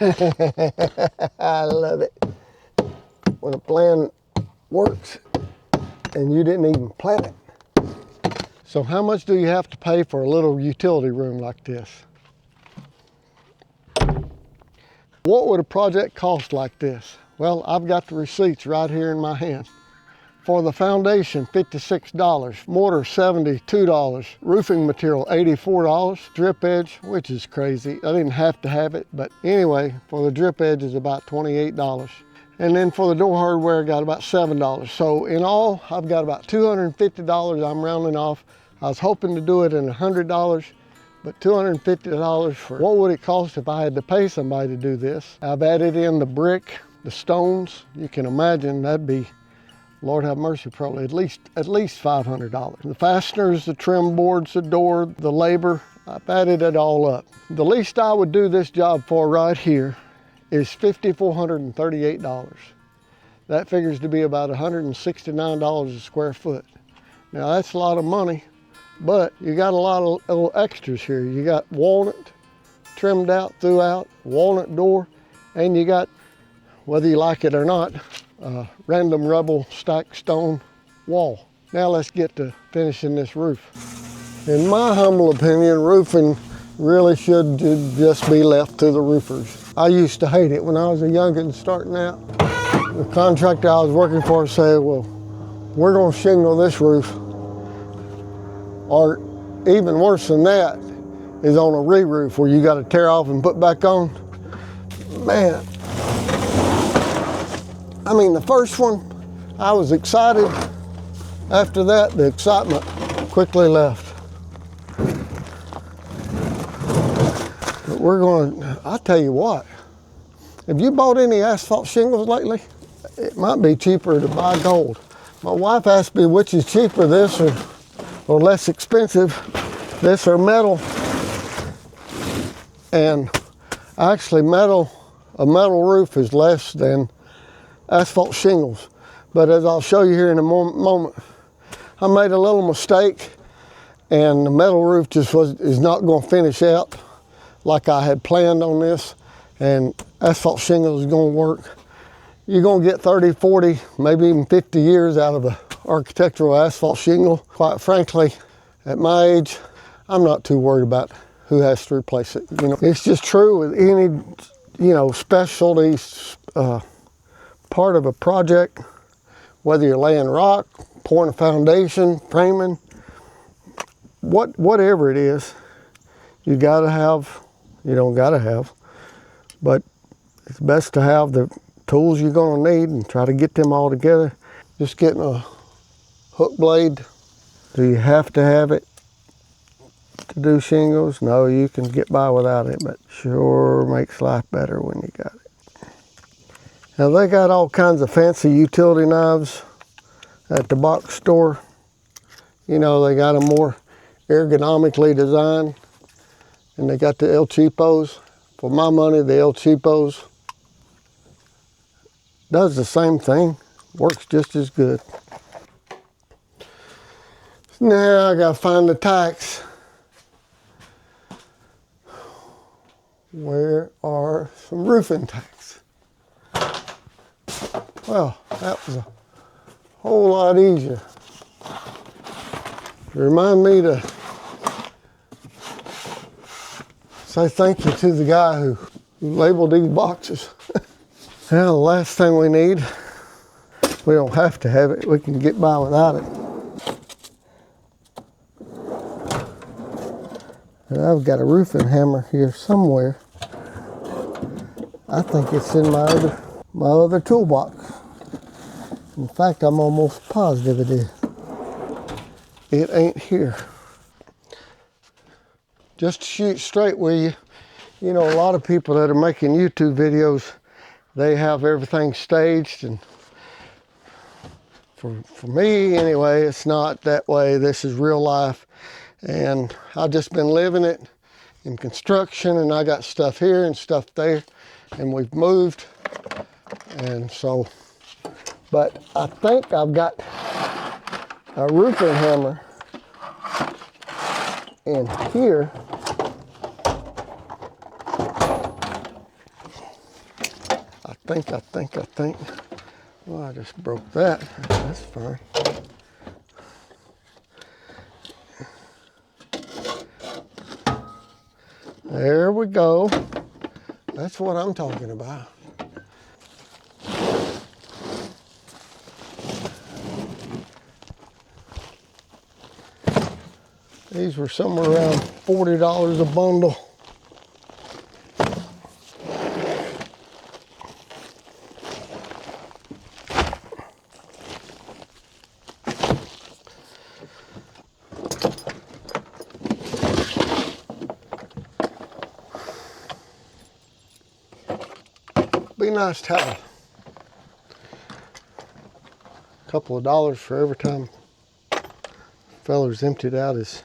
I love it. When a plan works and you didn't even plan it. So how much do you have to pay for a little utility room like this? What would a project cost like this? Well, I've got the receipts right here in my hand. For the foundation, $56, mortar, $72, roofing material, $84, drip edge, which is crazy. I didn't have to have it, but anyway, for the drip edge is about $28. And then for the door hardware, I got about $7. So in all, I've got about $250 I'm rounding off. I was hoping to do it in $100, but $250 for what would it cost if I had to pay somebody to do this? I've added in the brick, the stones. You can imagine that'd be, Lord have mercy, probably at least $500. The fasteners, the trim boards, the door, the labor, I've added it all up. The least I would do this job for right here is $5,438. That figures to be about $169 a square foot. Now that's a lot of money, but you got a lot of little extras here. You got walnut trimmed out throughout, walnut door, and you got, whether you like it or not, random rubble stacked stone wall. Now let's get to finishing this roof. In my humble opinion, roofing really should just be left to the roofers. I used to hate it when I was a youngin' starting out. The contractor I was working for said, well, we're gonna shingle this roof. Or even worse than that is on a re-roof where you gotta tear off and put back on. Man, I mean, the first one, I was excited. After that, the excitement quickly left. But we're going, I'll tell you what, have you bought any asphalt shingles lately? It might be cheaper to buy gold. My wife asked me which is cheaper, this or less expensive, this or metal. And actually a metal roof is less than asphalt shingles. But as I'll show you here in a moment, I made a little mistake and the metal roof just is not going to finish out like I had planned on this, and asphalt shingles is going to work. You're going to get 30, 40, maybe even 50 years out of an architectural asphalt shingle. Quite frankly, at my age, I'm not too worried about who has to replace it. You know, it's just true with any, specialty part of a project, whether you're laying rock, pouring a foundation, framing, whatever it is, you gotta have, you don't gotta have, but it's best to have the tools you're gonna need and try to get them all together. Just getting a hook blade, do you have to have it to do shingles? No, you can get by without it, but sure makes life better when you got it. Now they got all kinds of fancy utility knives at the box store. You know, they got them more ergonomically designed, and they got the El Cheapos. For my money, the El Cheapos does the same thing, works just as good. Now I gotta find the tacks. Where are some roofing tacks? Well, that was a whole lot easier. Remind me to say thank you to the guy who labeled these boxes. Now, the last thing we need, we don't have to have it, we can get by without it. And I've got a roofing hammer here somewhere. I think it's in my other toolbox. In fact, I'm almost positive it is. It ain't here. Just to shoot straight with you, you know, a lot of people that are making YouTube videos, they have everything staged, and for me anyway, it's not that way. This is real life, and I've just been living it in construction, and I got stuff here and stuff there, and we've moved, and so, but I think I've got a roofing hammer in here. think. Well, I just broke that. That's fine. There we go. That's what I'm talking about. These were somewhere around $40 a bundle. Be nice to have a couple of dollars for every time feller's emptied out his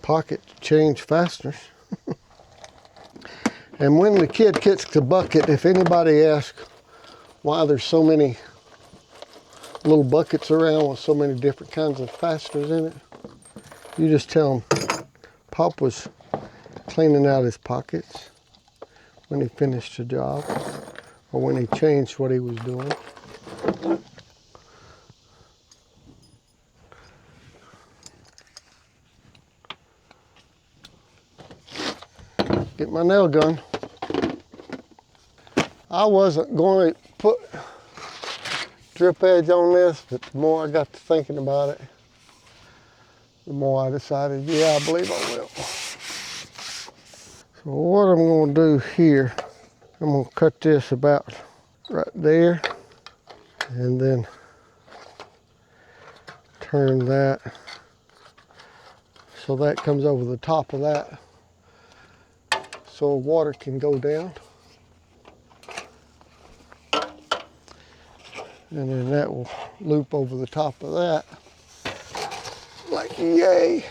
pocket to change fasteners. And when the kid kicks the bucket, if anybody asks why there's so many little buckets around with so many different kinds of fasteners in it, you just tell them Pop was cleaning out his pockets when he finished the job or when he changed what he was doing. Get my nail gun. I wasn't going to put drip edge on this, but the more I got to thinking about it, the more I decided, yeah, I believe I will. So what I'm going to do here, I'm going to cut this about right there and then turn that so that comes over the top of that so water can go down. And then that will loop over the top of that like yay.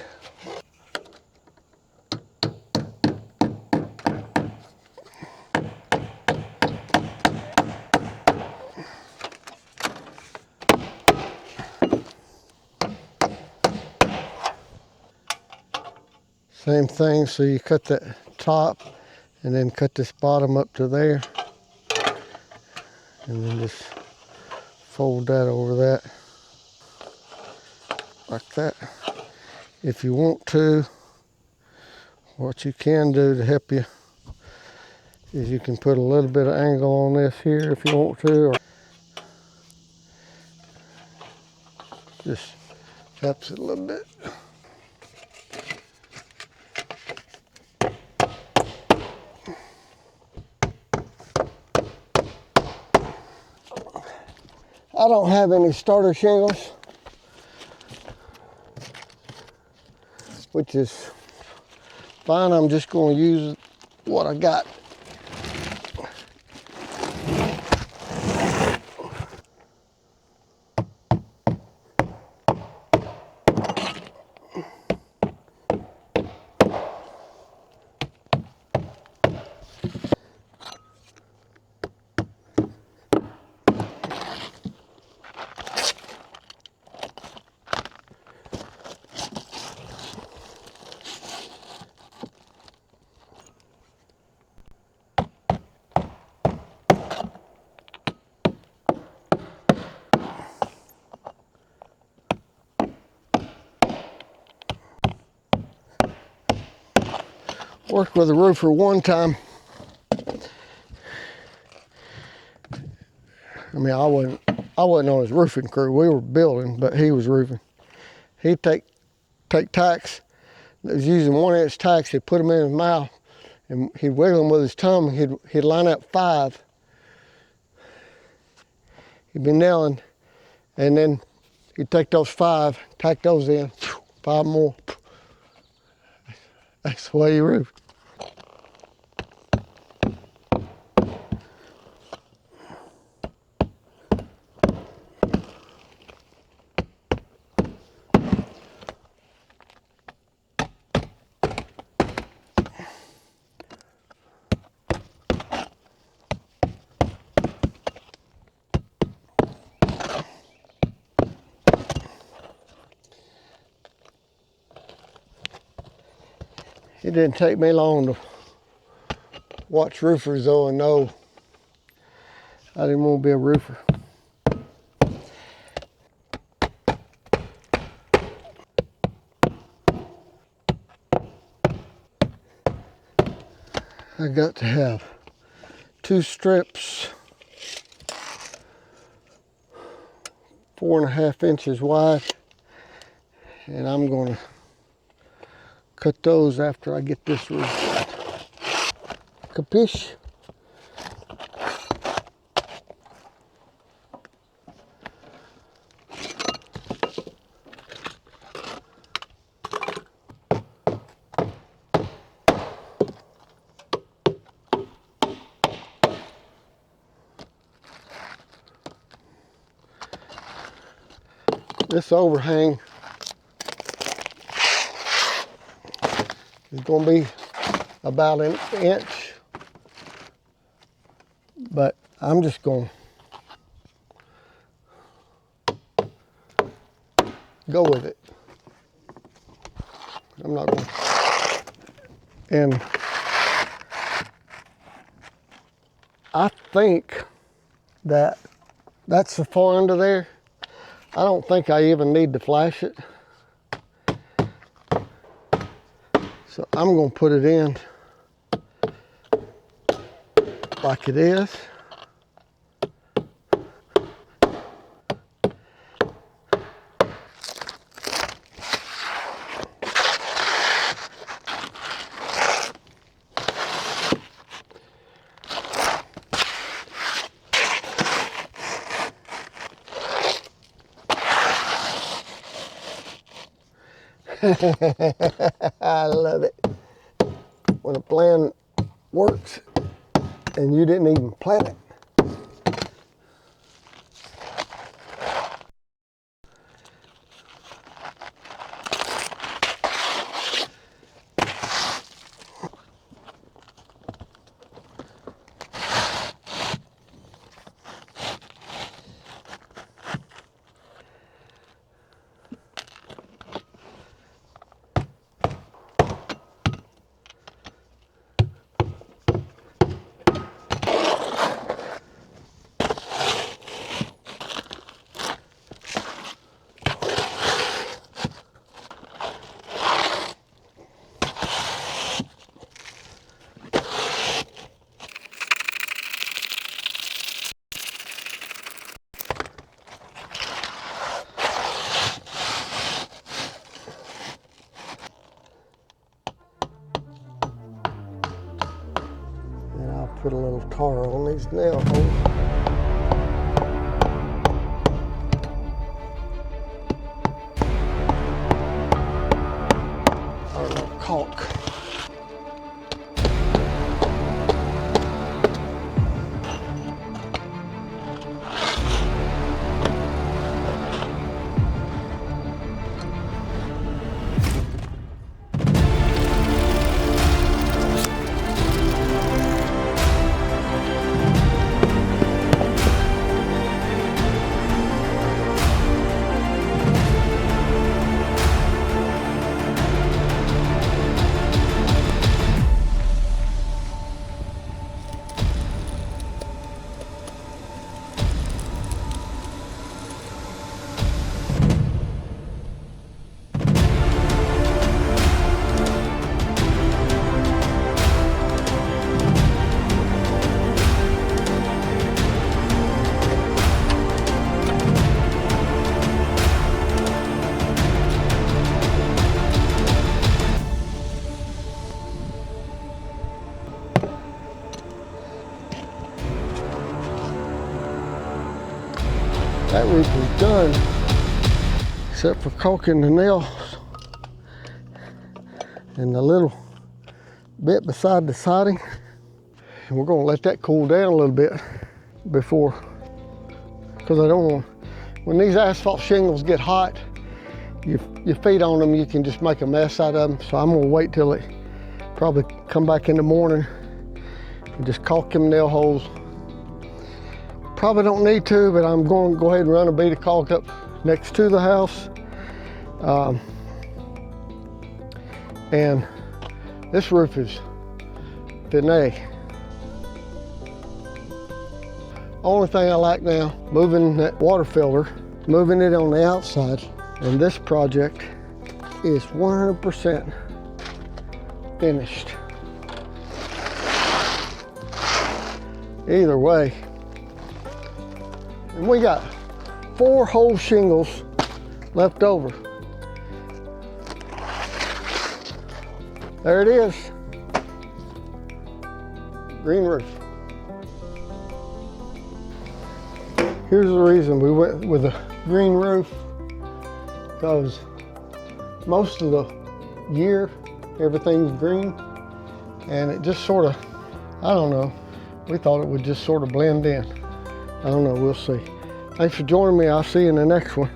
Same thing, so you cut that top and then cut this bottom up to there and then just fold that over that like that. If you want to, what you can do to help you is you can put a little bit of angle on this here if you want to, or just helps it a little bit. I don't have any starter shingles, which is fine. I'm just going to use what I got. Worked with a roofer one time. I mean, I wasn't on his roofing crew. We were building, but he was roofing. He'd take tacks. That was using 1-inch tacks. He'd put them in his mouth, and he'd wiggle them with his tongue. He'd line up 5. He'd be nailing, and then he'd take those 5, tack those in, 5 more. That's the way he roofed. It didn't take me long to watch roofers though and know I didn't want to be a roofer. I got to have 2 strips 4.5 inches wide, and I'm going to cut those after I get this roof. Capiche? This overhang is going to be about an inch, but I'm just going to go with it. I'm not going to. And I think that that's so far under there, I don't think I even need to flash it. So I'm going to put it in like it is. I love it when a plan works and you didn't even plan it. Put a little tar on these nail holes. Or a little caulk. That roof is done, except for caulking the nails and the little bit beside the siding. And we're gonna let that cool down a little bit before, because I don't want, when these asphalt shingles get hot, your feet on them, you can just make a mess out of them. So I'm gonna wait till it, probably come back in the morning and just caulk them nail holes. Probably don't need to, but I'm going to go ahead and run a bead of caulk up next to the house. And this roof is finished. Only thing I like now, moving that water filter, moving it on the outside. And this project is 100% finished. Either way. And we got 4 whole shingles left over. There it is. Green roof. Here's the reason we went with a green roof, because most of the year everything's green, and it just sort of, I don't know, we thought it would just sort of blend in. I don't know, we'll see. Thanks for joining me. I'll see you in the next one.